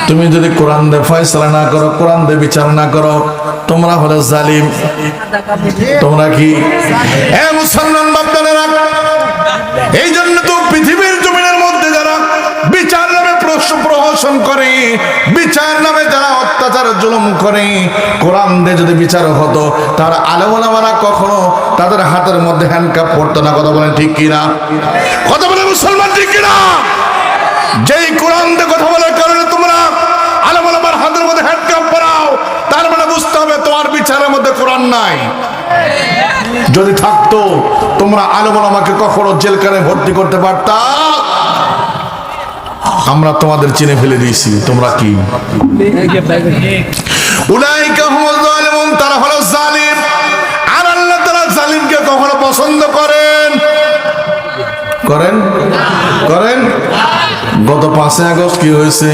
তুমি যদি কোরআন দিয়ে ফয়সালা না করো, কোরআন দিয়ে বিচার না করো, তোমরা হলো জালিম। তোমরা কি মুসলমান বাপদানেরা? এই জন্য তো পৃথিবীর জমিনের মধ্যে যারা বিচার নামে প্রহসন করে, বিচার নামে যারা অত্যাচার জুলুম করে, কোরআন দিয়ে যদি বিচার হতো তার আলেম ওলামারা কখনো তাদের হাতের মধ্যে হ্যান্ডকাপ পড়তো না। কথা বলেন ঠিক কিনা? কথা বলে মুসলমান ঠিক কিনা? যেই কোরআন দিয়ে কথা বলার কারণে তোমরা আলেম ওলামার হাতের মধ্যে হ্যান্ডকাপ পরাও, তার মানে বুঝতে হবে তোমার বিচারের মধ্যে কোরআন নাই। যদি থাকতো তোমরা আলেম ওলামাকে কখনো জেলখানায় ভর্তি করতে পারতা? আমরা তোমাদের চিনে ফেলে দিয়েছি। তোমরা কি? উলাইকা হুমুল যালিমুন, তারা হলো জালিম। আর আল্লাহ তাআলা জালিমকে কখনো পছন্দ করেন? করেন? গত 5 আগস্ট কি হয়েছে?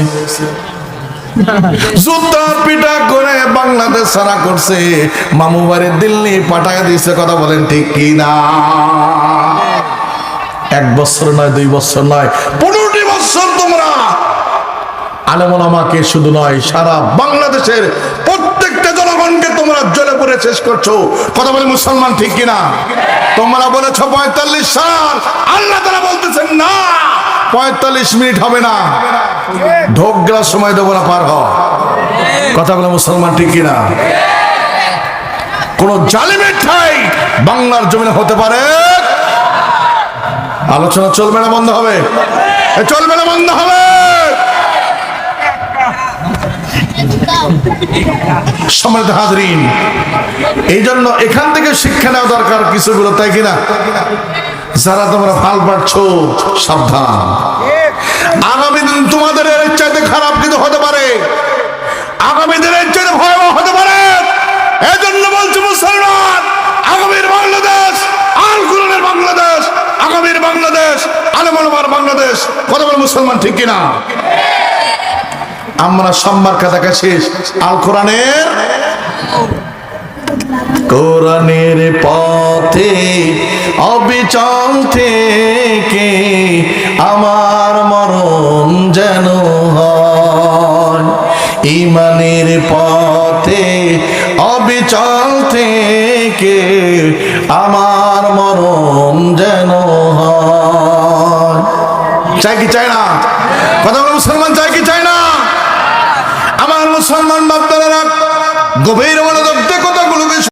জুতা পিটা করে বাংলাদেশ সারা করছে, মামু বাড়ি দিল্লি পাঠায় দিয়েছে। কথা বলেন ঠিক কি না? 1 বছর নয়, 2 বছর নয়, 15টি বছর তোমরা আলেম ওলামাকে শুধু নয়, সারা বাংলাদেশের প্রত্যেকটা জনগণকে তোমরা জ্বলে পুড়ে শেষ করছো। কথা বলে মুসলমান ঠিক কিনা? তোমরা বলেছো 45 সাল, আল্লাহ তাআলা বলতেছেন না, 45 মিনিট হবে না, ঢোকরা সময় দেবো না, পার হ। কথা বলে মুসলমান ঠিক কিনা? কোন জালিমের ঠাই বাংলার জমিনে হতে পারে? আলোচনা চলবে না বন্ধ হবে? চলবে না বন্ধ হবে? সম্মানিত হাজরিন, এই জন্য এখান থেকে শিক্ষা নেওয়া দরকার কিছুগুলো, তাই কিনা? যারা তোমরা ফাল পাচ্ছো সাবধান, আগামী দিন তোমাদের এর চাইতে খারাপ কিছু হতে পারে, আগামী দিনের চাইতে ভয়াবহ হতে পারে। এই জন্য বলছি মুসলমান, আগামীর বাংলাদেশ আল কোরআনের বাংলাদেশ, আগামীর বাংলাদেশ আলেম ওলামার বাংলাদেশ। কথা বলে মুসলমান ঠিক কিনা? আমরা সম্মার কাছাকা শেষ আল কোরআনের পথে অবিচল থেকে আমার মরণ যেন হয়, ঈমানের পথে অবিচল থেকে আমার মরণ যেন হয়। চাই কি চাই না? কথা বলে মুসলমান চাই কি চাই না? আমার মুসলমান বাপদাদারা গভীর